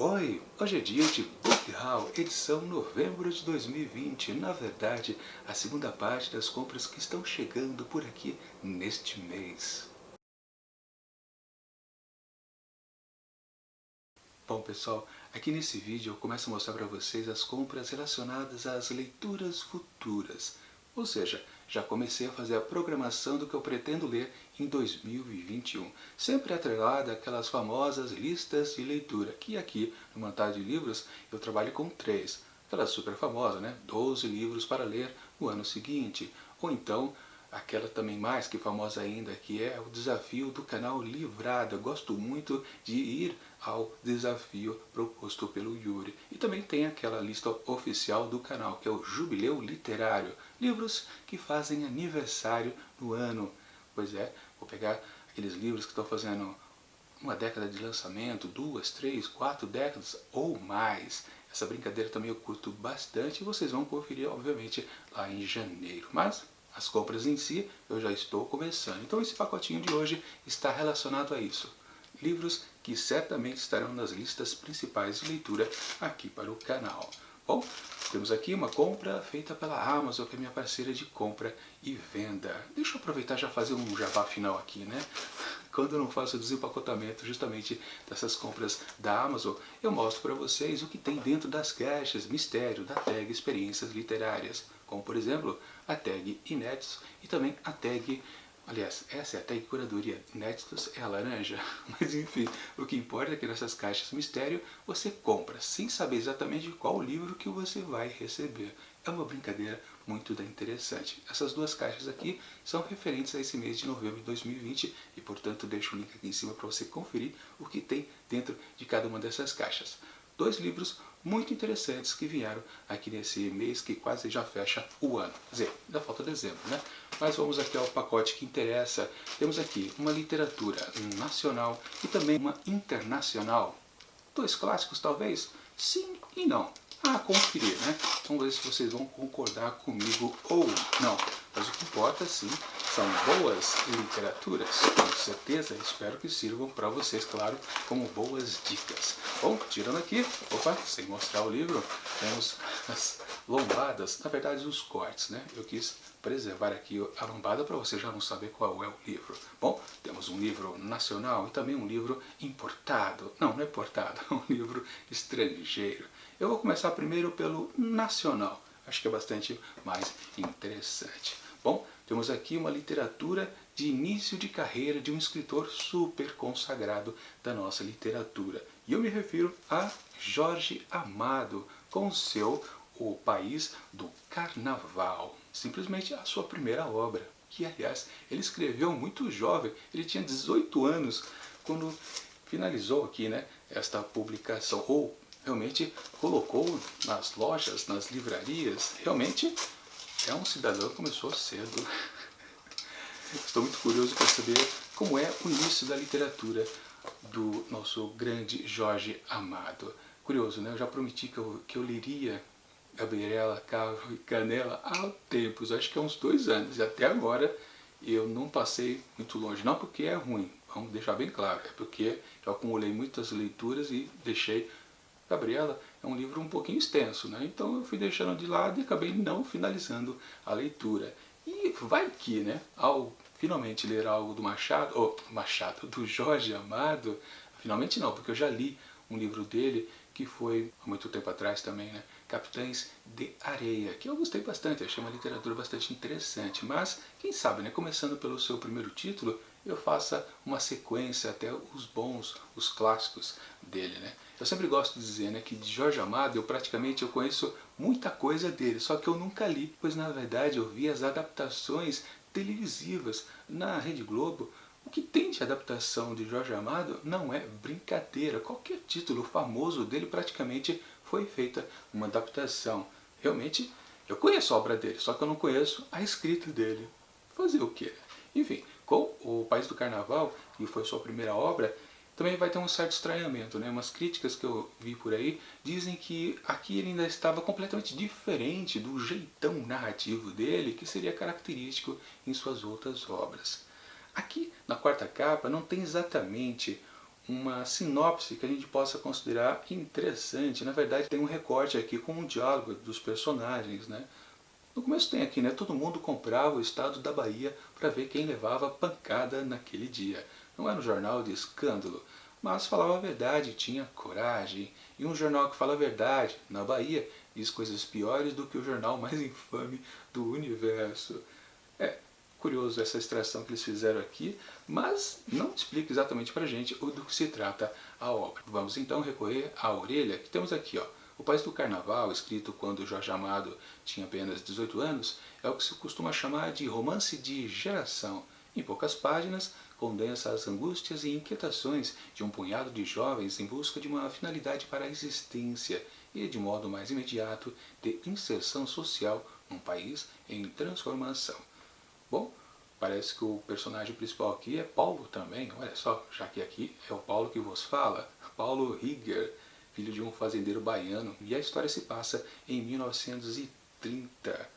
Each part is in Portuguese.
Oi, hoje é dia de Book Haul, edição novembro de 2020. Na verdade, a segunda parte das compras que estão chegando por aqui neste mês. Bom pessoal, aqui nesse vídeo eu começo a mostrar para vocês as compras relacionadas às leituras futuras. Ou seja, já comecei a fazer a programação do que eu pretendo ler em 2021. Sempre atrelada àquelas famosas listas de leitura, que aqui no Mantar de Livros eu trabalho com 3. Aquela super famosa, né? 12 livros para ler no ano seguinte. Ou então aquela também mais que famosa ainda, que é o desafio do canal Livrado. Eu gosto muito de ir ao desafio proposto pelo Yuri. E também tem aquela lista oficial do canal, que é o Jubileu Literário. Livros que fazem aniversário no ano. Pois é, vou pegar aqueles livros que estão fazendo uma década de lançamento, 2, 3, 4 décadas ou mais. Essa brincadeira também eu curto bastante e vocês vão conferir, obviamente, lá em janeiro. Mas as compras em si eu já estou começando. Então esse pacotinho de hoje está relacionado a isso. Livros que certamente estarão nas listas principais de leitura aqui para o canal. Bom, temos aqui uma compra feita pela Amazon, que é minha parceira de compra e venda. Deixa eu aproveitar e já fazer um jabá final aqui, né? Quando eu não faço o desempacotamento justamente dessas compras da Amazon, eu mostro para vocês o que tem dentro das caixas mistério da tag Experiências Literárias, como por exemplo a tag Inéditos e também a tag, aliás, essa é a tag Curadoria, Inéditos é a laranja, mas enfim, o que importa é que nessas caixas mistério você compra sem saber exatamente qual livro que você vai receber. É uma brincadeira muito interessante. Essas duas caixas aqui são referentes a esse mês de novembro de 2020 e, portanto, deixo o link aqui em cima para você conferir o que tem dentro de cada uma dessas caixas. 2 livros muito interessantes que vieram aqui nesse mês que quase já fecha o ano. Quer dizer, ainda falta dezembro, né? Mas vamos aqui ao pacote que interessa. Temos aqui uma literatura nacional e também uma internacional. 2 clássicos, talvez? Sim e não. Conferir, né? Vamos ver se vocês vão concordar comigo ou não. Mas o que importa, sim, são boas literaturas. Com certeza, espero que sirvam para vocês, claro, como boas dicas. Bom, tirando aqui, opa, sem mostrar o livro, temos as lombadas, na verdade os cortes, né? Eu quis preservar aqui a lombada para você já não saber qual é o livro. Bom, temos um livro nacional e também um livro importado. Não, não é importado, é um livro estrangeiro. Eu vou começar primeiro pelo nacional. Acho que é bastante mais interessante. Bom, temos aqui uma literatura de início de carreira de um escritor super consagrado da nossa literatura. E eu me refiro a Jorge Amado, com seu O País do Carnaval. Simplesmente a sua primeira obra, que aliás ele escreveu muito jovem, ele tinha 18 anos quando finalizou aqui, né, esta publicação, ou realmente colocou nas lojas, nas livrarias. Realmente é um cidadão que começou cedo. Estou muito curioso para saber como é o início da literatura do nosso grande Jorge Amado. Curioso, né? Eu já prometi que eu leria Gabriela Cravo e Canela há tempos, acho que há uns 2 anos, e até agora eu não passei muito longe. Não porque é ruim, vamos deixar bem claro, é porque eu acumulei muitas leituras e deixei. Gabriela é um livro um pouquinho extenso, né? Então eu fui deixando de lado e acabei não finalizando a leitura. E vai que, né, ao finalmente ler algo do Machado, do Jorge Amado, finalmente não, porque eu já li um livro dele que foi há muito tempo atrás também, né? Capitães de Areia, que eu gostei bastante, achei uma literatura bastante interessante. Mas, quem sabe, né, começando pelo seu primeiro título, eu faça uma sequência até os bons, os clássicos dele, né? Eu sempre gosto de dizer, né, que de Jorge Amado eu conheço muita coisa dele, só que eu nunca li, pois na verdade eu vi as adaptações televisivas na Rede Globo. O que tem de adaptação de Jorge Amado não é brincadeira. Qualquer título famoso dele praticamente foi feita uma adaptação. Realmente, eu conheço a obra dele, só que eu não conheço a escrita dele. Fazer o quê? Enfim, com O País do Carnaval, que foi sua primeira obra, também vai ter um certo estranhamento, né? Umas críticas que eu vi por aí dizem que aqui ele ainda estava completamente diferente do jeitão narrativo dele, que seria característico em suas outras obras. Aqui, na quarta capa, não tem exatamente uma sinopse que a gente possa considerar interessante. Na verdade, tem um recorte aqui com um diálogo dos personagens, né? No começo tem aqui, né? Todo mundo comprava o estado da Bahia para ver quem levava pancada naquele dia. Não era um jornal de escândalo, mas falava a verdade, tinha coragem. E um jornal que fala a verdade, na Bahia, diz coisas piores do que o jornal mais infame do universo. É curioso essa extração que eles fizeram aqui, mas não explica exatamente pra gente do que se trata a obra. Vamos então recorrer à orelha, que temos aqui, ó. O País do Carnaval, escrito quando Jorge Amado tinha apenas 18 anos, é o que se costuma chamar de romance de geração. Em poucas páginas, condensa as angústias e inquietações de um punhado de jovens em busca de uma finalidade para a existência e, de modo mais imediato, de inserção social num país em transformação. Bom, parece que o personagem principal aqui é Paulo também, olha só, já que aqui é o Paulo que vos fala, Paulo Rieger, filho de um fazendeiro baiano, e a história se passa em 1930.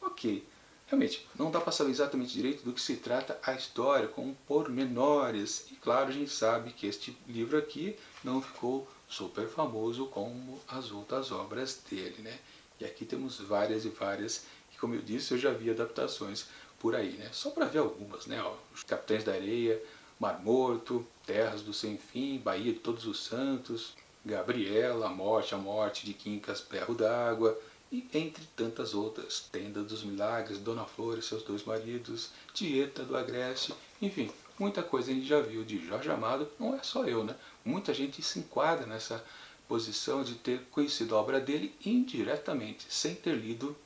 Ok, realmente, não dá para saber exatamente direito do que se trata a história, com pormenores, e claro, a gente sabe que este livro aqui não ficou super famoso como as outras obras dele, né? E aqui temos várias e várias, que como eu disse, eu já vi adaptações por aí, né? Só para ver algumas, né? Ó, Os Capitães da Areia, Mar Morto, Terras do Sem Fim, Bahia de Todos os Santos, Gabriela, a Morte de Quincas, Berro d'Água, e entre tantas outras, Tenda dos Milagres, Dona Flor e seus dois maridos, Tieta do Agreste, enfim, muita coisa a gente já viu de Jorge Amado, não é só eu, né? Muita gente se enquadra nessa posição de ter conhecido a obra dele indiretamente, sem ter lido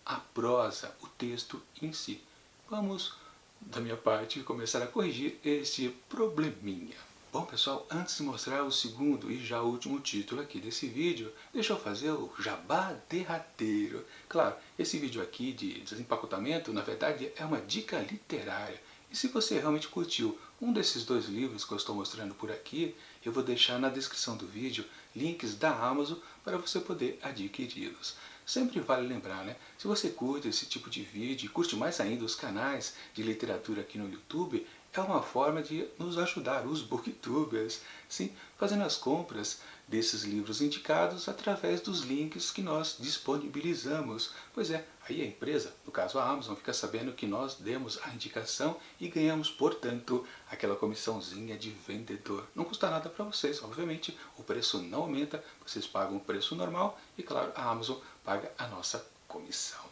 a prosa, o texto em si. Vamos, da minha parte, começar a corrigir este probleminha. Bom pessoal, antes de mostrar o segundo e já último título aqui desse vídeo, deixa eu fazer o jabá derradeiro. Claro, esse vídeo aqui de desempacotamento, na verdade, é uma dica literária. E se você realmente curtiu um desses dois livros que eu estou mostrando por aqui, eu vou deixar na descrição do vídeo links da Amazon para você poder adquiri-los. Sempre vale lembrar, né? Se você curte esse tipo de vídeo e curte mais ainda os canais de literatura aqui no YouTube, é uma forma de nos ajudar, os booktubers, sim, fazendo as compras desses livros indicados através dos links que nós disponibilizamos. Pois é, aí a empresa, no caso a Amazon, fica sabendo que nós demos a indicação e ganhamos, portanto, aquela comissãozinha de vendedor. Não custa nada para vocês, obviamente, o preço não aumenta, vocês pagam o preço normal e, claro, a Amazon paga a nossa comissão.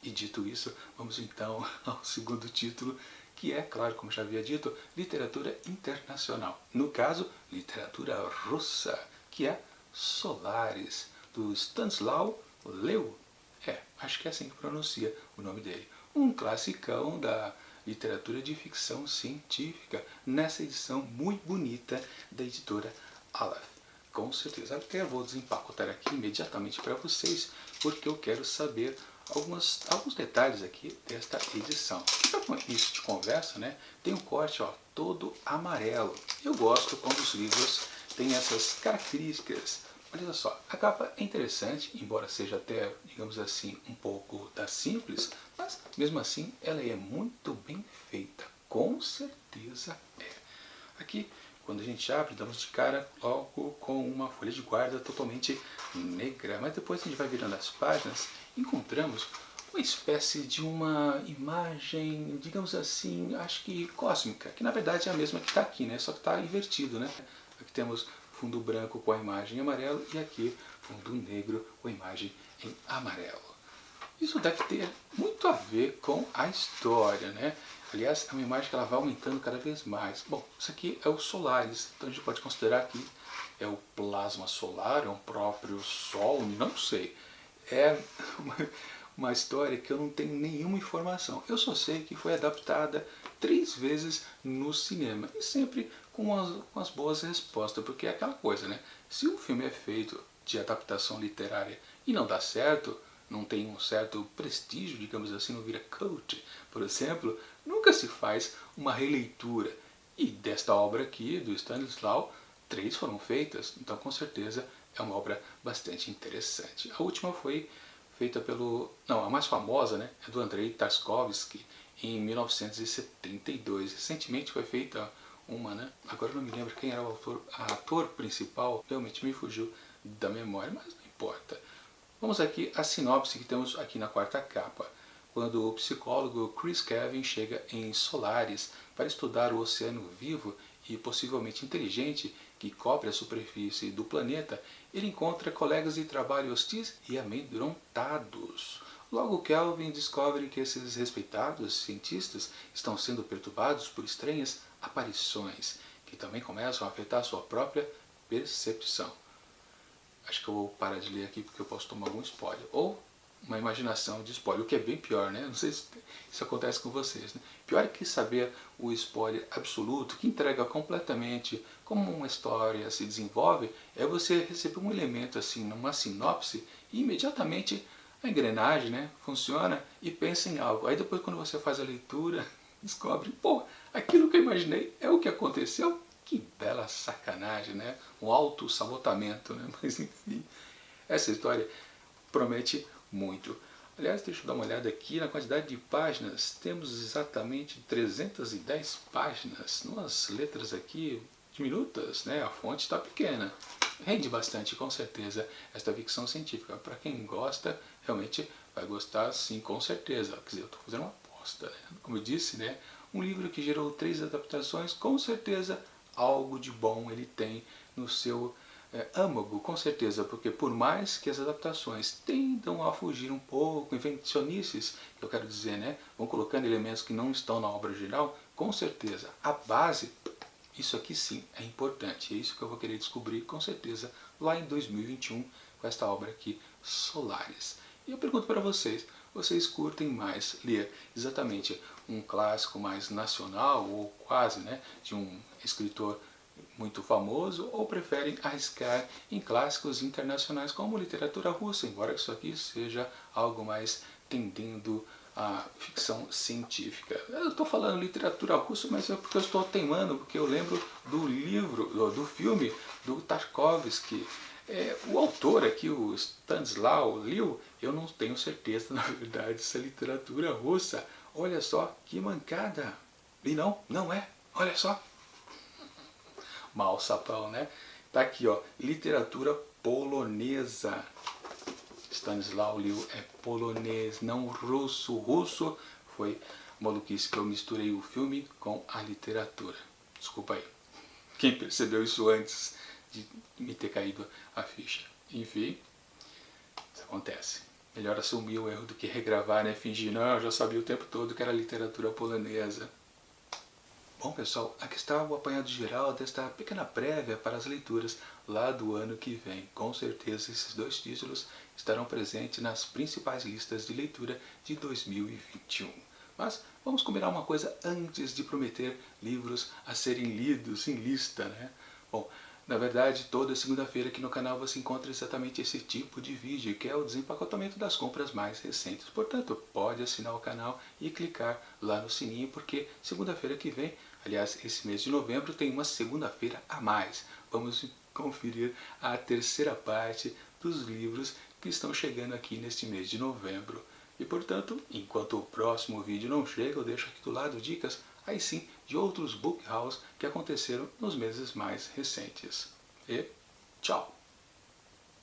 E dito isso, vamos então ao segundo título, que é, claro, como já havia dito, literatura internacional. No caso, literatura russa, que é Solaris, do Stanislaw Lem. Acho que é assim que pronuncia o nome dele. Um classicão da literatura de ficção científica, nessa edição muito bonita da editora Aleph. Com certeza, até vou desempacotar aqui imediatamente para vocês, porque eu quero saber alguns detalhes aqui desta edição. Para início de conversa, né, tem um corte todo amarelo. Eu gosto quando os livros têm essas características. Olha só, a capa é interessante, embora seja até, digamos assim, um pouco da simples, mas mesmo assim ela é muito bem feita. Com certeza é. Aqui, quando a gente abre, damos de cara logo com uma folha de guarda totalmente negra. Mas depois a gente vai virando as páginas, encontramos uma espécie de uma imagem, digamos assim, acho que cósmica, que na verdade é a mesma que está aqui, né? Só que está invertido, né? Aqui temos fundo branco com a imagem em amarelo e aqui fundo negro com a imagem em amarelo. Isso deve ter muito a ver com a história, né? Aliás, é uma imagem que ela vai aumentando cada vez mais. Bom, isso aqui é o Solaris, então a gente pode considerar que é o plasma solar, é um próprio Sol, não sei. É uma história que eu não tenho nenhuma informação. Eu só sei que foi adaptada 3 vezes no cinema e sempre com as boas respostas, porque é aquela coisa, né? Se um filme é feito de adaptação literária e não dá certo, não tem um certo prestígio, digamos assim, não vira cult, por exemplo, nunca se faz uma releitura. E desta obra aqui, do Stanislaw, 3 foram feitas, então com certeza é uma obra bastante interessante. A última foi feita pelo... não, a mais famosa, né, é do Andrei Tarkovsky, em 1972. Recentemente foi feita uma, né? Agora eu não me lembro quem era o ator principal, realmente me fugiu da memória, mas não importa. Vamos aqui à sinopse que temos aqui na quarta capa. Quando o psicólogo Chris Kevin chega em Solaris para estudar o oceano vivo e possivelmente inteligente que cobre a superfície do planeta, ele encontra colegas de trabalho hostis e amedrontados. Logo, Kelvin descobre que esses respeitados cientistas estão sendo perturbados por estranhas aparições, que também começam a afetar sua própria percepção. Acho que eu vou parar de ler aqui porque eu posso tomar algum spoiler. Ou uma imaginação de spoiler, o que é bem pior, né? Não sei se isso acontece com vocês, né? Pior que saber o spoiler absoluto, que entrega completamente como uma história se desenvolve, é você receber um elemento assim, numa sinopse, e imediatamente a engrenagem, né, funciona e pensa em algo. Aí depois quando você faz a leitura, descobre, pô, aquilo que eu imaginei é o que aconteceu. Que bela sacanagem, né? Um auto-sabotamento, né? Mas enfim, essa história promete muito. Aliás, deixa eu dar uma olhada aqui na quantidade de páginas. Temos exatamente 310 páginas, umas letras aqui diminutas, né? A fonte está pequena. Rende bastante, com certeza, esta ficção científica. Para quem gosta, realmente vai gostar, sim, com certeza. Quer dizer, eu estou fazendo uma aposta, né? Como eu disse, né? Um livro que gerou 3 adaptações, com certeza algo de bom ele tem no seu âmago, com certeza, porque por mais que as adaptações tendam a fugir um pouco, inventionices, eu quero dizer, né, vão colocando elementos que não estão na obra original, com certeza, a base, isso aqui sim é importante, é isso que eu vou querer descobrir, com certeza, lá em 2021, com esta obra aqui, Solaris. E eu pergunto para vocês, vocês curtem mais ler exatamente um clássico mais nacional, ou quase, né, de um escritor muito famoso, ou preferem arriscar em clássicos internacionais como literatura russa, embora isso aqui seja algo mais tendendo à ficção científica. Eu estou falando literatura russa, mas é porque eu estou teimando, porque eu lembro do livro, do filme do Tarkovsky. O autor aqui, o Stanislaw Lem, eu não tenho certeza, na verdade, se é literatura russa. Olha só que mancada! E não é. Olha só. Mal sapão, né? Tá aqui, ó, literatura polonesa. Stanislaw Lem é polonês, não russo. Russo foi maluquice que eu misturei o filme com a literatura. Desculpa aí. Quem percebeu isso antes de me ter caído a ficha? Enfim, isso acontece. Melhor assumir o erro do que regravar, né? Fingir, não, eu já sabia o tempo todo que era literatura polonesa. Bom pessoal, aqui está o apanhado geral desta pequena prévia para as leituras lá do ano que vem. Com certeza esses 2 títulos estarão presentes nas principais listas de leitura de 2021. Mas vamos combinar uma coisa antes de prometer livros a serem lidos em lista, né? Bom, na verdade, toda segunda-feira aqui no canal você encontra exatamente esse tipo de vídeo, que é o desempacotamento das compras mais recentes. Portanto, pode assinar o canal e clicar lá no sininho, porque segunda-feira que vem, aliás, esse mês de novembro, tem uma segunda-feira a mais. Vamos conferir a terceira parte dos livros que estão chegando aqui neste mês de novembro. E, portanto, enquanto o próximo vídeo não chega, eu deixo aqui do lado dicas, aí sim, de outros book hauls que aconteceram nos meses mais recentes. E tchau!